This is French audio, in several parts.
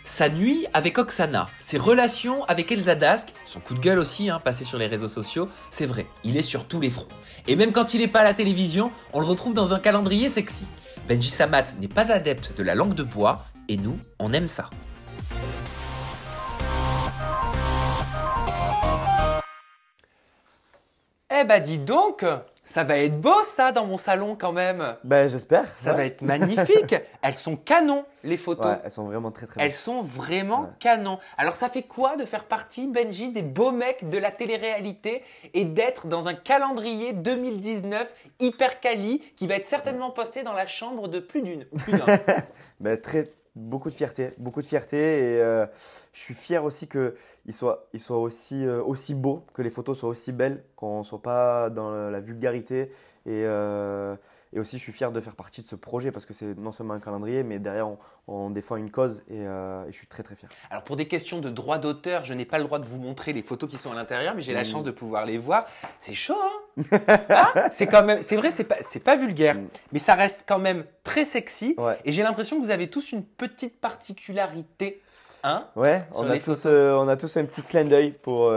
Sa nuit avec Oksana, ses relations avec Elsa Dask, son coup de gueule aussi, passé sur les réseaux sociaux, c'est vrai, il est sur tous les fronts. Et même quand il n'est pas à la télévision, on le retrouve dans un calendrier sexy. Benji Samad n'est pas adepte de la langue de bois, et nous, on aime ça. Eh bah dis donc, ça va être beau ça dans mon salon quand même. Ben j'espère. Ça va être magnifique. Elles sont canons les photos. Ouais, elles sont vraiment très très Elles sont vraiment canons. Alors ça fait quoi de faire partie, Benji, des beaux mecs de la télé-réalité et d'être dans un calendrier 2019 hyper quali qui va être certainement posté dans la chambre de plus d'un. Ben, beaucoup de fierté et je suis fier aussi qu'il soit aussi beau, que les photos soient aussi belles, qu'on ne soit pas dans la vulgarité et aussi je suis fier de faire partie de ce projet parce que c'est non seulement un calendrier mais derrière on défend une cause et je suis très très fier. Alors pour des questions de droit d'auteur, je n'ai pas le droit de vous montrer les photos qui sont à l'intérieur, mais j'ai la chance de pouvoir les voir. C'est chaud, hein, c'est quand même, c'est vrai, c'est pas vulgaire, mais ça reste quand même très sexy. Ouais. Et j'ai l'impression que vous avez tous une petite particularité, hein. Ouais, Sur on a les tous un petit clin d'œil pour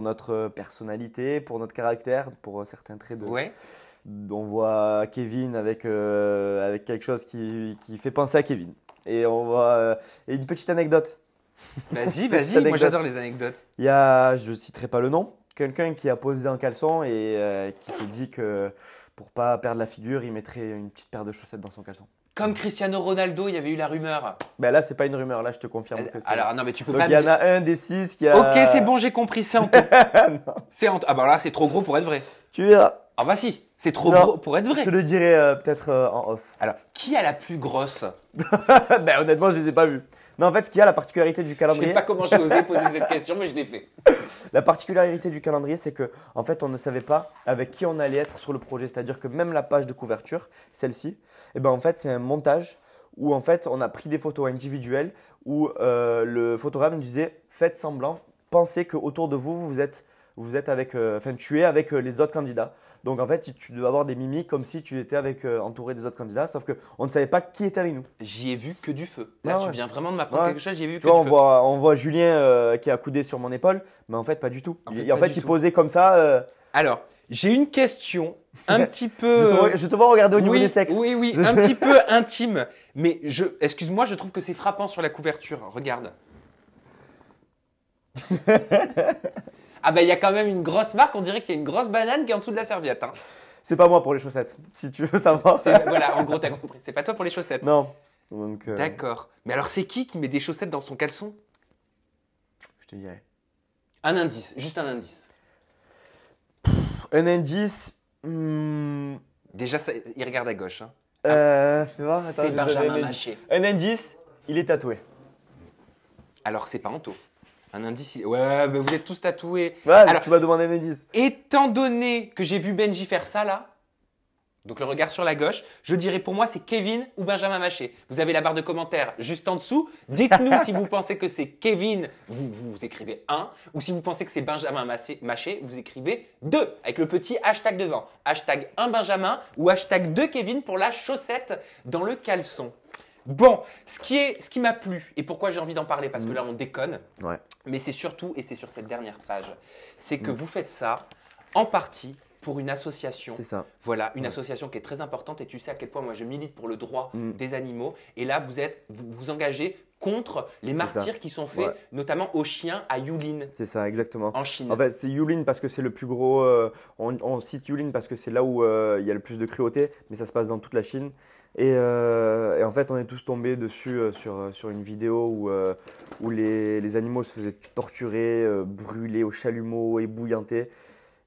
notre personnalité, pour notre caractère, pour certains traits de. Ouais. On voit Kevin avec quelque chose qui fait penser à Kevin. Et on voit et une petite anecdote. Vas-y, Petite vas-y. Moi anecdote. j'adore les anecdotes. Il y a, je ne citerai pas le nom, quelqu'un qui a posé un caleçon et qui s'est dit que pour pas perdre la figure, il mettrait une petite paire de chaussettes dans son caleçon. Comme Cristiano Ronaldo, il y avait eu la rumeur. Ben là, c'est pas une rumeur, là je te confirme que c'est. Alors non, mais tu peux Donc pas. il y en a un des 6 qui a. Ok, c'est bon, j'ai compris, c'est Anto. C'est Anto. Ah bah là, c'est trop gros pour être vrai. Tu verras. Ah bah si, c'est trop Non, gros pour être Je vrai. te le dirai peut-être en off. Alors, qui a la plus grosse? Ben honnêtement, je les ai pas vus. Non, en fait, ce qu'il y a, la particularité du Je sais calendrier. pas comment j'ai osé poser cette question, mais je l'ai fait. La particularité du calendrier, c'est que en fait, on ne savait pas avec qui on allait être sur le projet. C'est-à-dire que même la page de couverture, celle-ci, eh ben, en fait, c'est un montage où en fait, on a pris des photos individuelles où le photographe nous disait faites semblant, pensez qu'autour de vous, vous êtes avec, tu es avec les autres candidats. Donc en fait, tu dois avoir des mimiques comme si tu étais entouré des autres candidats, sauf qu'on ne savait pas qui était avec nous. J'y ai vu que du feu. Là, Ah tu ouais. viens vraiment de m'apprendre Ouais. quelque chose, j'y ai vu Tu que vois, du feu. on voit Julien qui est accoudé sur mon épaule, mais en fait, pas du tout. En fait, En pas fait, du il tout. posait comme ça. Alors, j'ai une question un petit peu. Je te vois regarder au niveau oui, des sexes. Oui, oui, un petit peu intime. Mais excuse-moi, je trouve que c'est frappant sur la couverture. Regarde. Ah bah il y a quand même une grosse marque, on dirait qu'il y a une grosse banane qui est en dessous de la serviette. Hein. C'est pas moi pour les chaussettes, si tu veux savoir. Voilà, en gros, t'as compris. C'est pas toi pour les chaussettes. Non. Donc, D'accord. Mais alors, c'est qui met des chaussettes dans son caleçon? je te dirai. Un indice, juste un indice. Un indice. Déjà, il regarde à gauche. Hein. Fais voir, attends, C'est je vais Benjamin donner un Maché. Un indice, il est tatoué. Alors, c'est pas Anto. Un indice, ouais, mais vous êtes tous tatoués. Ouais, Alors, tu m'as demandé un indice. étant donné que j'ai vu Benji faire ça là, donc le regard sur la gauche, je dirais pour moi c'est Kevin ou Benjamin Maché. Vous avez la barre de commentaires juste en dessous. Dites-nous si vous pensez que c'est Kevin, vous écrivez 1, ou si vous pensez que c'est Benjamin Maché, vous écrivez 2, avec le petit hashtag devant. Hashtag 1 Benjamin ou hashtag 2 Kevin pour la chaussette dans le caleçon. Bon, ce qui m'a plu et pourquoi j'ai envie d'en parler, parce que là on déconne, Ouais. mais c'est surtout, et c'est sur cette dernière page, c'est que vous faites ça en partie pour une association. C'est ça. Voilà, une association qui est très importante et tu sais à quel point moi je milite pour le droit des animaux. Et là, vous engagez contre les martyrs qui sont faits, notamment aux chiens à Yulin, C'est ça, exactement. en Chine. En fait, c'est Yulin parce que c'est le plus gros. On cite Yulin parce que c'est là où il y a le plus de cruauté, mais ça se passe dans toute la Chine. Et en fait, on est tous tombés dessus sur une vidéo où les animaux se faisaient torturer, brûler au chalumeau, ébouillanter.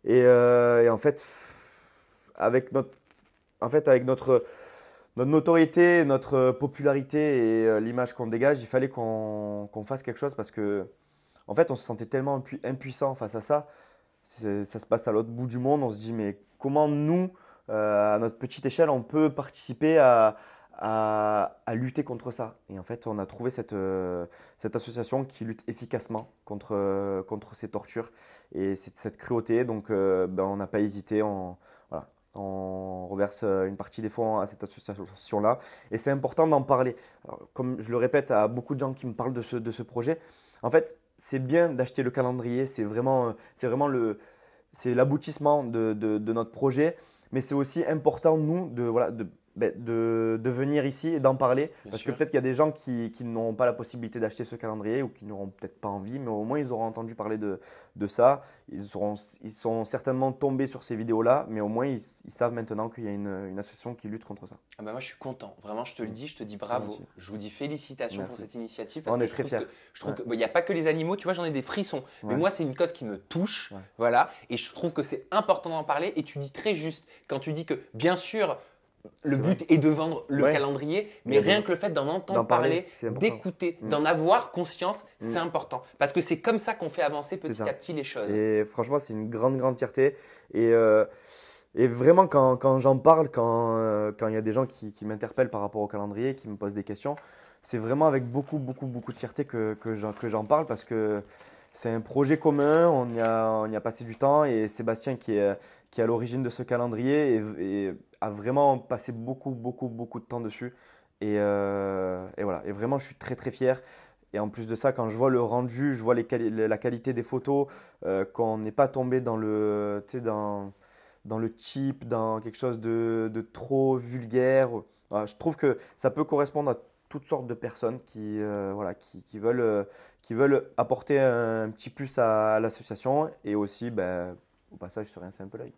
Et en fait, avec notre notoriété, notre popularité et l'image qu'on dégage, il fallait qu'on fasse quelque chose parce que, en fait, on se sentait tellement impuissant face à ça. Ça se passe à l'autre bout du monde. On se dit, mais comment nous, à notre petite échelle, on peut participer à lutter contre ça? Et en fait, on a trouvé cette association qui lutte efficacement contre ces tortures et cette cruauté. Donc, on n'a pas hésité. Voilà. On reverse une partie des fonds à cette association-là. Et c'est important d'en parler. Alors, comme je le répète à beaucoup de gens qui me parlent de ce projet, en fait, c'est bien d'acheter le calendrier. C'est l'aboutissement de notre projet. Mais c'est aussi important, nous, de venir ici et d'en parler. Bien Parce sûr. que peut-être qu'il y a des gens qui n'auront pas la possibilité d'acheter ce calendrier ou qui n'auront peut-être pas envie, mais au moins ils auront entendu parler de ça. Ils sont certainement tombés sur ces vidéos-là, mais au moins ils savent maintenant qu'il y a une association qui lutte contre ça. Ah bah moi je suis content, vraiment je te le dis, je te dis bravo, gentil. je vous dis félicitations pour Merci. cette initiative On est je très trouve fiers. je trouve qu'il n'y a pas que les animaux, tu vois j'en ai des frissons, mais Ouais. moi c'est une cause qui me touche, Ouais. voilà, et je trouve que c'est important d'en parler et tu dis très juste quand tu dis que bien sûr le C'est but est de vendre le Ouais. calendrier, mais Mais rien de- que le fait d'en entendre d'en parler, parler, c'est important. d'écouter, Mm. d'en avoir conscience, c'est Mm. important parce que c'est comme ça qu'on fait avancer petit ça. à petit les choses. Et franchement, c'est une grande, grande fierté. Et vraiment, quand j'en parle, quand il y a des gens qui m'interpellent par rapport au calendrier, qui me posent des questions, c'est vraiment avec beaucoup, beaucoup, beaucoup de fierté que j'en parle parce que c'est un projet commun, on y a passé du temps et Sébastien qui est à l'origine de ce calendrier et a vraiment passé beaucoup, beaucoup, beaucoup de temps dessus. Et voilà, et vraiment, je suis très, très fier. Et en plus de ça, quand je vois le rendu, je vois la qualité des photos, qu'on n'est pas tombé dans tu sais, dans le cheap, dans quelque chose de trop vulgaire. Voilà, je trouve que ça peut correspondre à toutes sortes de personnes voilà, qui veulent apporter un petit plus à l'association et aussi, ben, au passage, se rincer un peu l'œil.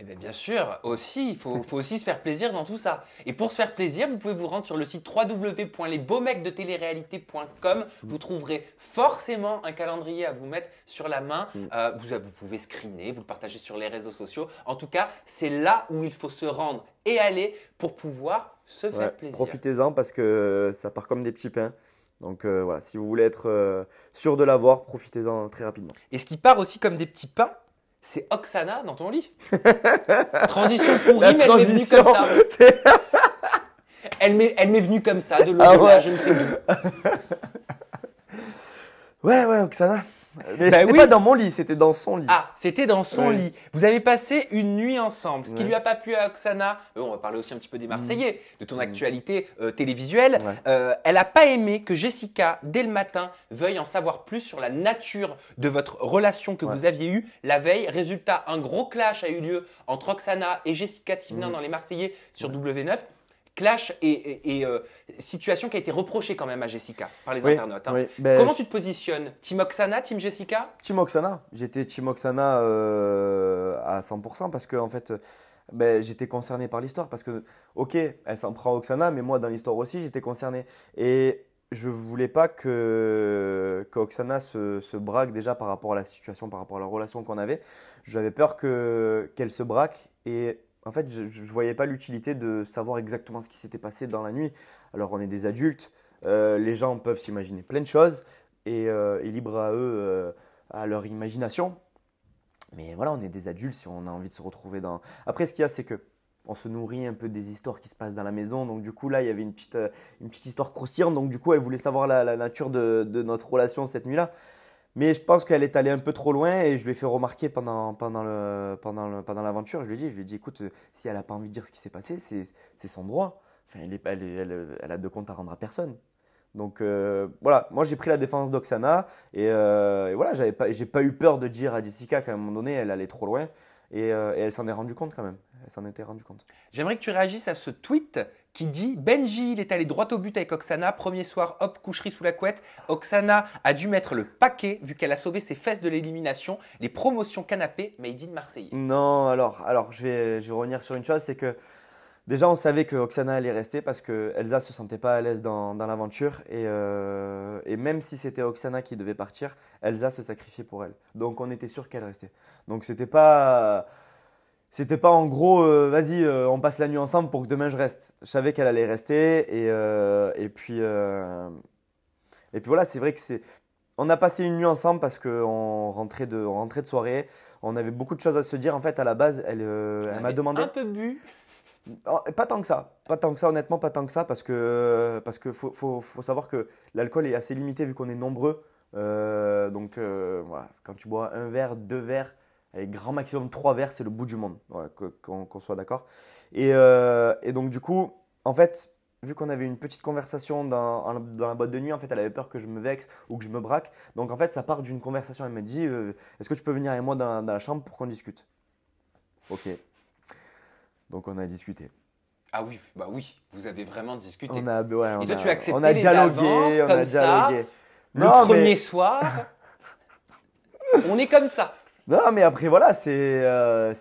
Eh bien, bien sûr, aussi, il faut aussi se faire plaisir dans tout ça. Et pour se faire plaisir, vous pouvez vous rendre sur le site www.lesbeaumecsdetéléréalité.com. Vous trouverez forcément un calendrier à vous mettre sur la main. Vous pouvez screener, vous le partagez sur les réseaux sociaux. En tout cas, c'est là où il faut se rendre et aller pour pouvoir se faire Ouais, plaisir. profitez-en parce que ça part comme des petits pains. Donc voilà, si vous voulez être sûr de l'avoir, profitez-en très rapidement. Et ce qui part aussi comme des petits pains, c'est Oksana dans ton lit. Transition pourrie, mais elle m'est venue comme ça. Elle m'est venue comme ça, de l'au-delà, ouais. je ne sais d'où. Ouais, Oksana. Mais Bah c'était oui. pas dans mon lit, c'était dans son lit. Ah, c'était dans son Oui. lit. Vous avez passé une nuit ensemble. Ce qui Ouais. lui a pas plu à Oksana, on va parler aussi un petit peu des Marseillais, de ton actualité télévisuelle. Ouais. Elle a pas aimé que Jessica, dès le matin, veuille en savoir plus sur la nature de votre relation que Ouais. vous aviez eue la veille. Résultat, un gros clash a eu lieu entre Oksana et Jessica Thévenin dans les Marseillais sur W9. Clash et situation qui a été reprochée quand même à Jessica par les Oui, internautes. Hein. oui. Ben, Comment tu te positionnes? Team Oksana, Team Jessica? Team Oksana. J'étais Team Oksana à 100% parce que en fait, ben, j'étais concerné par l'histoire. Parce que, ok, elle s'en prend à Oksana, mais moi, dans l'histoire aussi, j'étais concerné. Et je voulais pas que Oksana se braque déjà par rapport à la situation, par rapport à la relation qu'on avait. J'avais peur qu'elle se braque et en fait, je ne voyais pas l'utilité de savoir exactement ce qui s'était passé dans la nuit. Alors, on est des adultes, les gens peuvent s'imaginer plein de choses et libre à eux, à leur imagination. Mais voilà, on est des adultes si on a envie de se retrouver dans… Après, ce qu'il y a, c'est que on se nourrit un peu des histoires qui se passent dans la maison. Donc, du coup, là, il y avait une petite histoire croustillante. Donc, du coup, elle voulait savoir la nature de notre relation cette nuit-là. Mais je pense qu'elle est allée un peu trop loin et je lui ai fait remarquer pendant l'aventure. Je lui ai dit, écoute, si elle n'a pas envie de dire ce qui s'est passé, c'est son droit. Enfin, elle a de compte à rendre à personne. Donc voilà, moi j'ai pris la défense d'Oksana et voilà, j'ai pas eu peur de dire à Jessica qu'à un moment donné, elle allait trop loin et elle s'en est rendue compte quand même. Elle s'en était rendue compte. J'aimerais que tu réagisses à ce tweet qui dit Benji, il est allé droit au but avec Oksana. Premier soir, hop, coucherie sous la couette. Oksana a dû mettre le paquet vu qu'elle a sauvé ses fesses de l'élimination. Les promotions canapé made in Marseille. Non, alors je vais revenir sur une chose, c'est que déjà on savait que Oksana allait rester parce que Elsa se sentait pas à l'aise dans l'aventure et même si c'était Oksana qui devait partir, Elsa se sacrifiait pour elle. Donc on était sûr qu'elle restait. Donc c'était pas en gros, vas-y, on passe la nuit ensemble pour que demain je reste. Je savais qu'elle allait rester et puis voilà, c'est vrai que on a passé une nuit ensemble parce qu'on rentrait de soirée. On avait beaucoup de choses à se dire. En fait, à la base, elle m'a demandé. Un peu bu. Oh, pas tant que ça, honnêtement, pas tant que ça, parce que faut savoir que l'alcool est assez limité vu qu'on est nombreux. Donc voilà, quand tu bois un verre, deux verres, Allez, grand maximum 3 verres, c'est le bout du monde, voilà, qu'on soit d'accord. Et donc du coup, en fait, vu qu'on avait une petite conversation dans la boîte de nuit, en fait, elle avait peur que je me vexe ou que je me braque. Donc en fait, ça part d'une conversation. Elle me dit, est-ce que tu peux venir avec moi dans la chambre pour qu'on discute? Ok. Donc on a discuté. Ah oui, bah oui, vous avez vraiment discuté. Ouais, Et toi, tu as accepté on a les dialogué, avances on comme a ça. dialogué. Le Non, premier soir, on est comme ça. Non, mais après, voilà, c'était un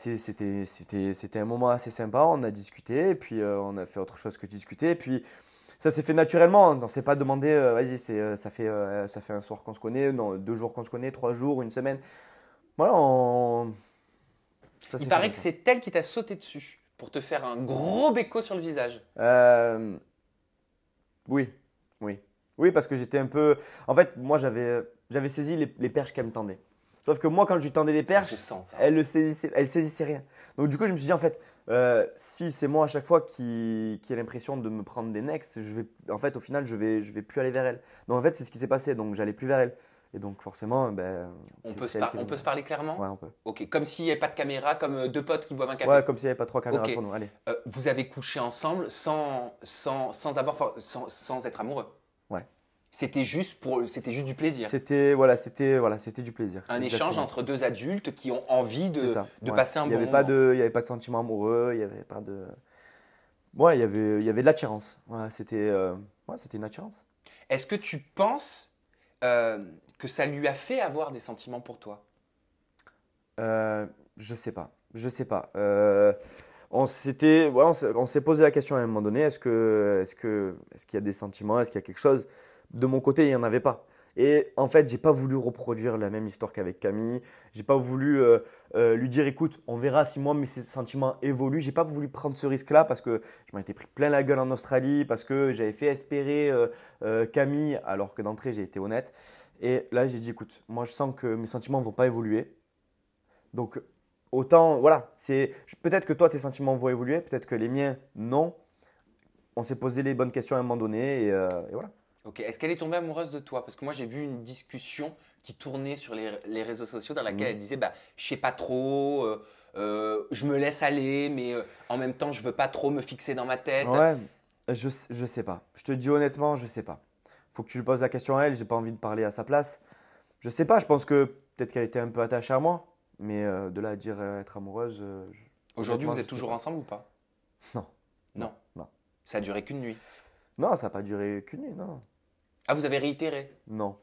moment assez sympa. On a discuté, et puis on a fait autre chose que discuter. Et puis, ça s'est fait naturellement. On ne s'est pas demandé, vas-y, ça fait un soir qu'on se connaît, non, 2 jours qu'on se connaît, 3 jours, une semaine. Voilà, ça s'est Il fait paraît comme que ça. c'est elle qui t'a sauté dessus pour te faire un gros béco sur le visage. Oui, oui. Oui, parce que j'étais un peu. En fait, moi, j'avais saisi les perches qu'elle me tendait. Sauf que moi, quand je lui tendais des Ça se perches, sent, ça. elle saisissait rien. Donc, du coup, je me suis dit, en fait, si c'est moi à chaque fois qui a l'impression de me prendre des necks, en fait, au final, je vais plus aller vers elle. Donc, en fait, c'est ce qui s'est passé. Donc, j'allais plus vers elle. Et donc, forcément, ben. On c'est- peut, c'est elle qui on me- peut se parler clairement? Ouais, on peut. Ok, comme s'il n'y avait pas de caméra, comme deux potes qui boivent un café. Ouais, comme s'il n'y avait pas 3 caméras Ok. sur nous. Allez. Vous avez couché ensemble sans être amoureux. Ouais. C'était juste du plaisir. C'était du plaisir. Un échange Exactement. entre deux adultes qui ont envie C'est ça. de Ouais. passer un Il bon n'y avait moment. pas il y avait pas de sentiment amoureux, il n'y avait pas de. Ouais, il y avait de l'attirance. C'était une attirance. Est-ce que tu penses que ça lui a fait avoir des sentiments pour toi? Je sais pas. Je sais pas. On s'est posé la question à un moment donné, est-ce qu'il y a des sentiments, est-ce qu'il y a quelque chose? De mon côté, il n'y en avait pas. Et en fait, j'ai pas voulu reproduire la même histoire qu'avec Camille. J'ai pas voulu lui dire, écoute, on verra si moi mes sentiments évoluent. J'ai pas voulu prendre ce risque-là parce que je m'en étais pris plein la gueule en Australie, parce que j'avais fait espérer Camille, alors que d'entrée j'ai été honnête. Et là, j'ai dit, écoute, moi je sens que mes sentiments vont pas évoluer. Donc, autant, voilà, peut-être que toi, tes sentiments vont évoluer, peut-être que les miens, non. On s'est posé les bonnes questions à un moment donné et voilà. Ok. Est-ce qu'elle est tombée amoureuse de toi? Parce que moi, j'ai vu une discussion qui tournait sur les réseaux sociaux dans laquelle Mhm. elle disait bah, je sais pas trop, je me laisse aller, mais en même temps, je veux pas trop me fixer dans ma tête. Ouais, je sais pas. Je te dis honnêtement, je sais pas. Faut que tu lui poses la question à elle, j'ai pas envie de parler à sa place. Je sais pas, je pense que peut-être qu'elle était un peu attachée à moi, mais de là à dire être amoureuse, Aujourd'hui, honnêtement, vous je êtes sais toujours pas. ensemble ou pas? Non, Non. non. Ça a duré qu'une nuit. Non, ça n'a pas duré qu'une nuit, non. Ah, vous avez réitéré? Non.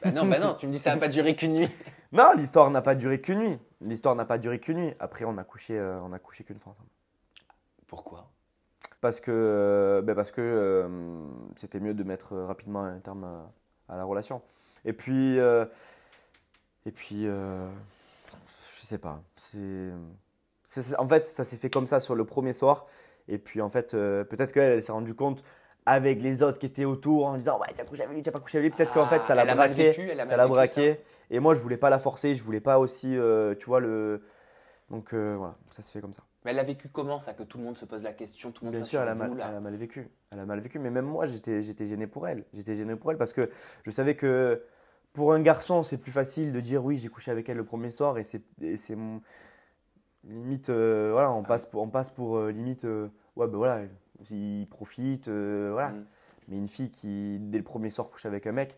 Bah non, tu me dis ça n'a pas duré qu'une nuit. Non, l'histoire n'a pas duré qu'une nuit. L'histoire n'a pas duré qu'une nuit. Après, on a couché qu'une fois ensemble. Pourquoi? Parce que, c'était mieux de mettre rapidement un terme à la relation. Et puis, je sais pas. En fait, ça s'est fait comme ça sur le premier soir. Et puis, en fait, peut-être elle s'est rendue compte avec les autres qui étaient autour en disant ouais, tu as couché avec lui, tu n'as pas couché avec lui. Peut-être qu'en fait, ça l'a elle a mal braqué. vécu, elle a Ça mal l'a vécu braqué. Et moi, je voulais pas la forcer. Je voulais pas aussi, tu vois, le. Donc, voilà, ça se fait comme ça. Mais elle a vécu comment ça? Que tout le monde se pose la question, tout le monde Bien soit sûr, sur elle vous là. a mal vécu. Elle a mal vécu. Mais même moi, j'étais gêné pour elle. J'étais gêné pour elle parce que je savais que pour un garçon, c'est plus facile de dire oui, j'ai couché avec elle le premier soir et c'est limite, voilà, on passe pour limite, ouais, ben voilà, il profite, voilà. Mm. Mais une fille qui, dès le premier soir, couche avec un mec,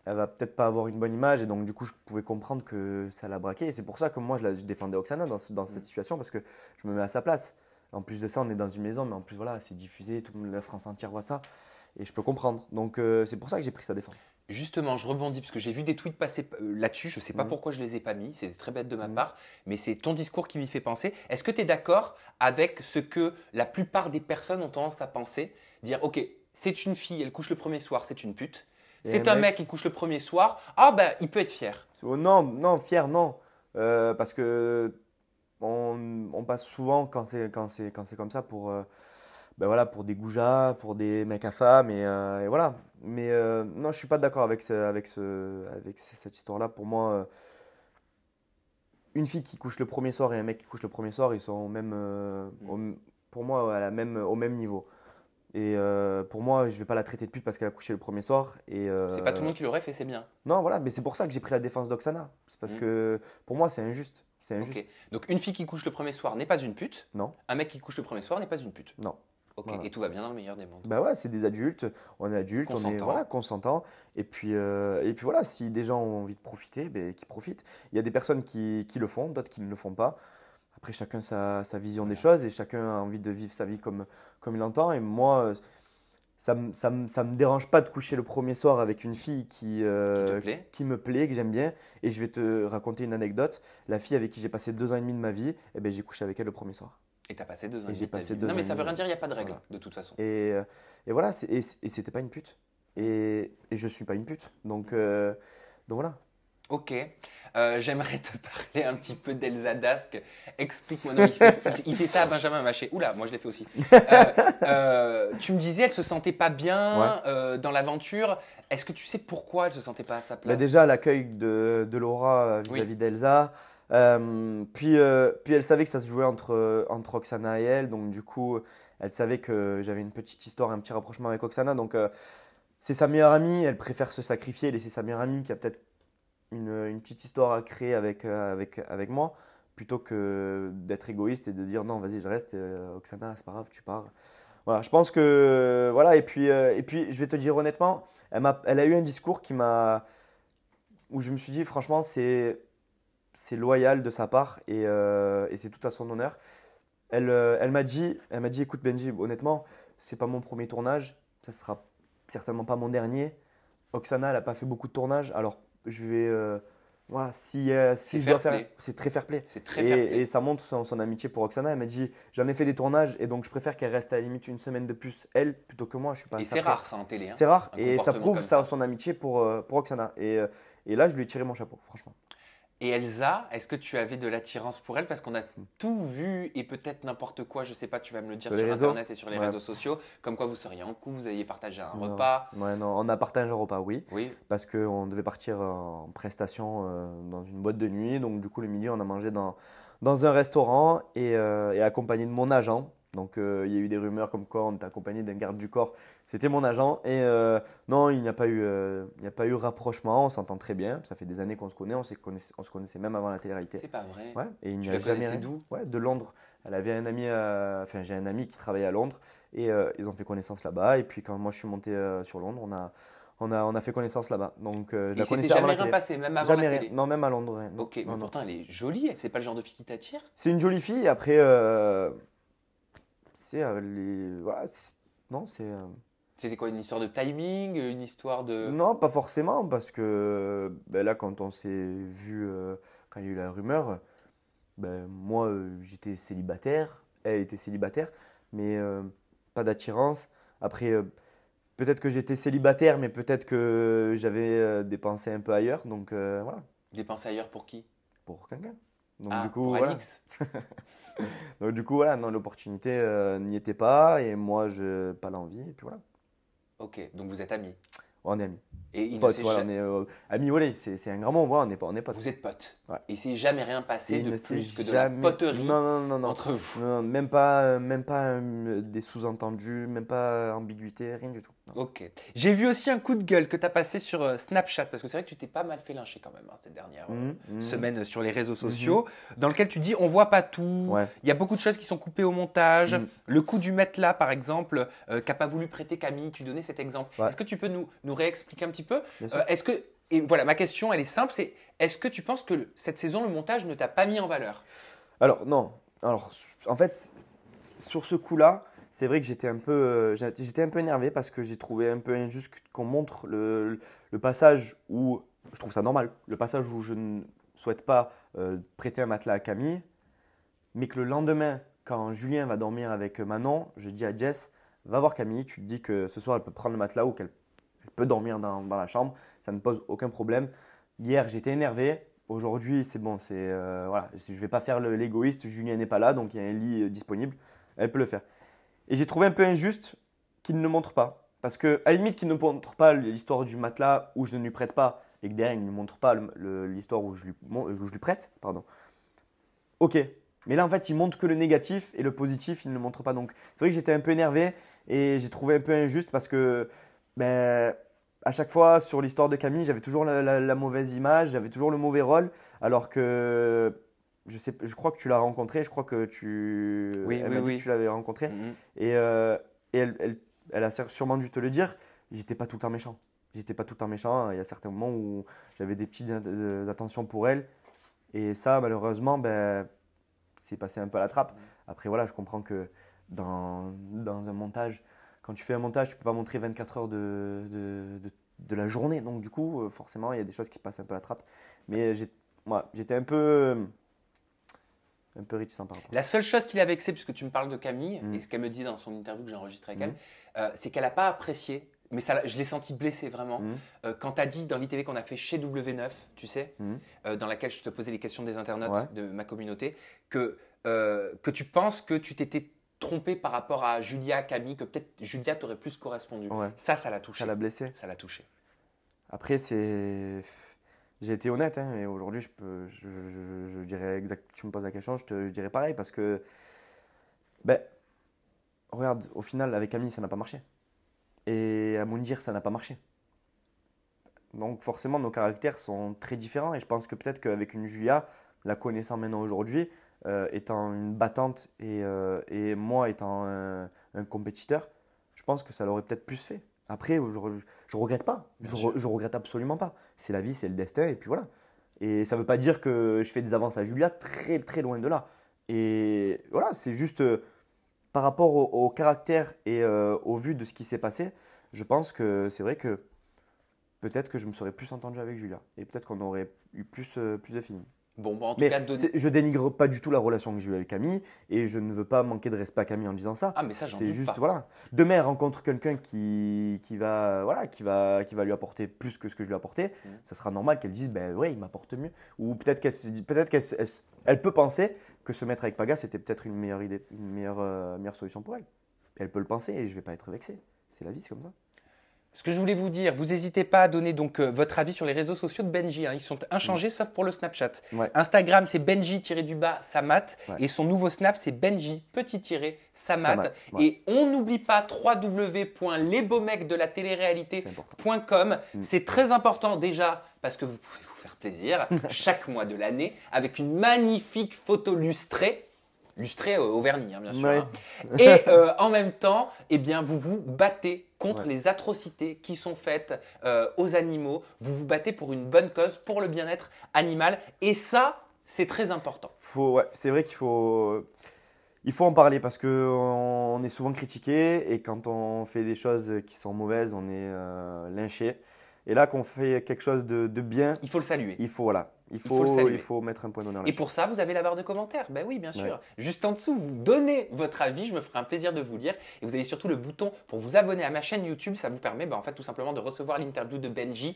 elle va peut-être pas avoir une bonne image et donc du coup, je pouvais comprendre que ça l'a braqué. Et c'est pour ça que moi, je défendais Oksana dans cette situation parce que je me mets à sa place. En plus de ça, on est dans une maison, mais en plus, voilà, c'est diffusé, la France entière voit ça. Et je peux comprendre. Donc, c'est pour ça que j'ai pris sa défense. Justement, je rebondis parce que j'ai vu des tweets passer là-dessus. Je ne sais pas Mhm. pourquoi je ne les ai pas mis. C'est très bête de ma Mhm. part. Mais c'est ton discours qui m'y fait penser. Est-ce que tu es d'accord avec ce que la plupart des personnes ont tendance à penser? Dire, ok, c'est une fille, elle couche le premier soir, c'est une pute. Et C'est un mec qui couche le premier soir. Ah ben, il peut être fier. Non, non, fier, non. Parce que on passe souvent quand c'est comme ça pour, ben voilà, pour des goujats, pour des mecs à femmes et voilà. Mais non, je suis pas d'accord avec cette histoire-là. Pour moi, une fille qui couche le premier soir et un mec qui couche le premier soir, ils sont au même, pour moi, au même niveau. Et pour moi, je vais pas la traiter de pute parce qu'elle a couché le premier soir. Et, C'est pas tout le monde qui l'aurait fait, c'est bien. non, voilà, mais c'est pour ça que j'ai pris la défense d'Oksana. C'est parce Mm. que pour moi, c'est injuste. C'est injuste. Ok. Donc une fille qui couche le premier soir n'est pas une pute. Non, Un mec qui couche le premier soir n'est pas une pute. non. Ok. Voilà. Et tout va bien dans le meilleur des mondes. Bah ouais, c'est des adultes, on est adultes, on est Consentants. voilà, consentants. Et puis voilà, si des gens ont envie de profiter, ben, qu'ils profitent. Il y a des personnes qui le font, d'autres qui ne le font pas. Après, chacun sa vision des choses et chacun a envie de vivre sa vie comme il l'entend. Et moi, ça me dérange pas de coucher le premier soir avec une fille Qui te plaît. qui me plaît, que j'aime bien. Et je vais te raconter une anecdote. La fille avec qui j'ai passé 2 ans et demi de ma vie, eh ben, j'ai couché avec elle le premier soir. Et t'as passé 2 ans Et et j'ai demi de ta passé vie. 2 Non, ans mais et ça veut demi. rien dire, il n'y a pas de règle, Voilà. de toute façon. Et voilà, et c'était pas une pute. Et je suis pas une pute. Donc voilà. Ok. J'aimerais te parler un petit peu d'Elsa Dask. Explique-moi. Non, il fait ça à Benjamin Maché. Oula, moi je l'ai fait aussi. Tu me disais, elle se sentait pas bien dans l'aventure. Est-ce que tu sais pourquoi elle se sentait pas à sa Bah, place? déjà, l'accueil de Laura vis-à-vis d'Elsa. Puis elle savait que ça se jouait entre Oksana et elle. Donc du coup, elle savait que j'avais une petite histoire, un petit rapprochement avec Oksana. Donc c'est sa meilleure amie. Elle préfère se sacrifier et laisser sa meilleure amie qui a peut-être une petite histoire à créer avec moi, plutôt que d'être égoïste et de dire non, vas-y, je reste, Oksana, c'est pas grave, tu pars. Voilà, je pense que. Voilà, et puis je vais te dire honnêtement, elle a eu un discours où je me suis dit, franchement, c'est loyal de sa part et c'est tout à son honneur. Elle m'a dit, écoute, Benji, honnêtement, c'est pas mon premier tournage, ça sera certainement pas mon dernier. Oksana, elle n'a pas fait beaucoup de tournages, alors je vais. Voilà, si C'est je dois fair faire. play. C'est très fair play. C'est très fair play. Et ça montre son amitié pour Oksana. Elle m'a dit, j'en ai fait des tournages et donc je préfère qu'elle reste à la limite une semaine de plus, elle, plutôt que moi. Je suis pas un Et c'est sapin. rare ça en télé. Hein. C'est rare Un et ça comportement prouve comme ça, son amitié pour Oksana. Et là, je lui ai tiré mon chapeau, franchement. Et Elsa, est-ce que tu avais de l'attirance pour elle? Parce qu'on a tout vu et peut-être n'importe quoi, je sais pas, tu vas me le dire Sur sur les réseaux? Internet et sur les Ouais. réseaux sociaux, comme quoi vous seriez en couple, vous alliez partager un Non. repas. Ouais, non, on a partagé un repas, oui. Oui, Parce qu'on devait partir en prestation dans une boîte de nuit. Donc, du coup, le midi, on a mangé dans un restaurant et accompagné de mon agent. Donc, il y a eu des rumeurs comme quoi on était accompagné d'un garde du corps. C'était mon agent. Et non, il n'y a pas eu rapprochement. On s'entend très bien. Ça fait des années qu'on se connaît. On se connaissait même avant la télé-réalité. c'est pas vrai. Ouais, et il n'y Tu a la jamais connaissais rien. d'où? Ouais, de Londres. Elle avait un ami, j'ai un ami qui travaillait à Londres et ils ont fait connaissance là-bas. Et puis quand moi je suis monté sur Londres, on a fait connaissance là-bas. Donc je Et la il connaissais s'était avant jamais la rien télé. passé, même avant Jamais la rien. télé. Non, même à Londres. Rien. Non, Ok, mais non, non. pourtant elle est jolie, c'est pas le genre de fille qui t'attire? C'est une jolie fille. Après, voilà, non, C'était quoi, une histoire de timing, une histoire de… non, pas forcément parce que ben là, quand on s'est vu, quand il y a eu la rumeur, ben, moi j'étais célibataire, elle était célibataire, mais pas d'attirance. Après, peut-être que j'étais célibataire, mais peut-être que j'avais des pensées un peu ailleurs, donc voilà, Dépenser ailleurs pour qui? pour quelqu'un. Donc Ah, du coup, pour voilà. Alix. Donc du coup, voilà, non, l'opportunité n'y était pas, et moi, je pas l'envie, et puis voilà, Ok, donc vous êtes amis. on est amis. Et il ne Potes, s'est voilà, ja- on est amis, voilà, c'est un grand mot, voilà, on est potes. Vous êtes potes. Ouais. Et c'est jamais rien passé Et il de ne s'est plus que de jamais- la poterie Non, non, non, non. entre vous. Non, même pas des sous-entendus, même pas ambiguïté, rien du tout. Non. Ok. J'ai vu aussi un coup de gueule que tu as passé sur Snapchat, parce que c'est vrai que tu t'es pas mal fait lyncher quand même hein, ces dernières semaines sur les réseaux sociaux, dans lequel tu dis on voit pas tout, Ouais. il y a beaucoup de choses qui sont coupées au montage. Mhm. Le coup du matelas, par exemple, qu'a pas voulu prêter Camille, tu donnais cet exemple. Ouais. Est-ce que tu peux nous réexpliquer un petit peu Bien sûr. Est-ce que, et voilà, ma question, elle est simple, c'est est-ce que tu penses que cette saison, le montage ne t'a pas mis en valeur? Alors, non. Alors, en fait, sur ce coup-là, c'est vrai que j'étais un peu énervé parce que j'ai trouvé un peu injuste qu'on montre le passage où, je trouve ça normal, le passage où je ne souhaite pas prêter un matelas à Camille, mais que le lendemain, quand Julien va dormir avec Manon, je dis à Jess, va voir Camille, tu te dis que ce soir elle peut prendre le matelas ou qu'elle peut dormir dans la chambre, ça ne pose aucun problème. Hier, j'étais énervé. Aujourd'hui, c'est bon, voilà, je ne vais pas faire l'égoïste. Julien n'est pas là, donc il y a un lit disponible. Elle peut le faire. Et j'ai trouvé un peu injuste qu'il ne le montre pas. Parce qu'à la limite, qu'il ne montre pas l'histoire du matelas où je ne lui prête pas et que derrière, il ne montre pas l'histoire où je lui prête. Pardon. Ok, Mais là, en fait, il montre que le négatif et le positif, il ne le montre pas. Donc, c'est vrai que j'étais un peu énervé et j'ai trouvé un peu injuste parce que ben, à chaque fois, sur l'histoire de Camille, j'avais toujours la mauvaise image, j'avais toujours le mauvais rôle. Alors que je crois que tu l'as rencontré, je crois que Oui, elle oui, m'a dit oui. que tu l'avais rencontré. Mhm. Et elle a sûrement dû te le dire, j'étais pas tout le temps méchant. J'étais pas tout le temps méchant. Il y a certains moments où j'avais des petites attentions pour elle. Et ça, malheureusement, ben, c'est passé un peu à la trappe. Après, voilà, je comprends que dans un montage, quand tu fais un montage, tu ne peux pas montrer 24 heures de la journée. Donc, du coup, forcément, il y a des choses qui passent un peu à la trappe. Mais j'étais un peu réticent par rapport à ça. La seule chose qui l'a vexé, puisque tu me parles de Camille, Mm. et ce qu'elle me dit dans son interview que j'ai enregistrée avec Mm. elle, c'est qu'elle n'a pas apprécié, mais ça, je l'ai senti blessée vraiment, Mm. quand tu as dit dans l'ITV qu'on a fait chez W9, tu sais, Mm. dans laquelle je te posais les questions des internautes Ouais. de ma communauté, que tu penses que tu t'étais trompé par rapport à Julia, Camille, que peut-être Julia t'aurait plus correspondu. Ouais. Ça l'a touché. Ça l'a blessé. Ça l'a touché. Après, j'ai été honnête, hein, et aujourd'hui, je dirais exact. Tu me poses la question, je dirais pareil parce que, ben, regarde, au final, avec Camille, ça n'a pas marché. Et à Moundir, ça n'a pas marché. Donc, forcément, nos caractères sont très différents. Et je pense que peut-être qu'avec une Julia, la connaissant maintenant aujourd'hui, étant une battante et moi étant un compétiteur, je pense que ça l'aurait peut-être plus fait. Après, je regrette pas. Bien sûr. Je regrette absolument pas. C'est la vie, c'est le destin, et puis voilà. Et ça ne veut pas dire que je fais des avances à Julia, très très loin de là. Et voilà, c'est juste par rapport au caractère et au vu de ce qui s'est passé, je pense que c'est vrai que peut-être que je me serais plus entendu avec Julia. Et peut-être qu'on aurait eu plus de feeling. Bon, en tout Mais cas, je dénigre pas du tout la relation que j'ai eue avec Camille et je ne veux pas manquer de respect à Camille en disant ça. ah, mais ça, j'en C'est doute juste, pas. voilà. Demain, elle rencontre quelqu'un qui va lui apporter plus que ce que je lui ai apporté. Ça sera normal qu'elle dise, ben ouais, il m'apporte mieux. Ou peut-être qu'elle peut penser que se mettre avec Paga, c'était peut-être une meilleure idée, une meilleure solution pour elle. Et elle peut le penser et je vais pas être vexé. C'est la vie, c'est comme ça. Ce que je voulais vous dire, vous n'hésitez pas à donner donc votre avis sur les réseaux sociaux de Benji. Ils sont inchangés sauf pour le Snapchat. Ouais. Instagram, c'est Benji-Samat. Ouais. Et son nouveau Snap, c'est Benji-Samat. Samat, ouais. Et on n'oublie pas www.lesbeaumecsdelatélé-réalité.com. C'est très important déjà parce que vous pouvez vous faire plaisir chaque mois de l'année avec une magnifique photo lustrée. Lustré au vernis, bien sûr. Ouais. Et en même temps, eh bien, vous vous battez contre Ouais. les atrocités qui sont faites aux animaux. Vous vous battez pour une bonne cause, pour le bien-être animal. Et ça, c'est très important. C'est vrai qu'il faut en parler parce qu'on est souvent critiqué et quand on fait des choses qui sont mauvaises, on est lynché. Et là, qu'on fait quelque chose de bien, Il faut le saluer. il faut le saluer. Il faut mettre un point d'honneur Et là-dessus. pour ça, vous avez la barre de commentaires. Ben oui, bien sûr. Ouais. Juste en dessous, vous donnez votre avis. Je me ferai un plaisir de vous lire. Et vous avez surtout le bouton pour vous abonner à ma chaîne YouTube. Ça vous permet en fait tout simplement de recevoir l'interview de Benji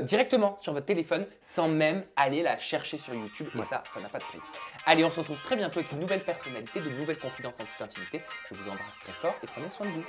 directement sur votre téléphone sans même aller la chercher sur YouTube. Et ça n'a pas de prix. Allez, on se retrouve très bientôt avec une nouvelle personnalité, de nouvelles confidences en toute intimité. Je vous embrasse très fort et prenez soin de vous.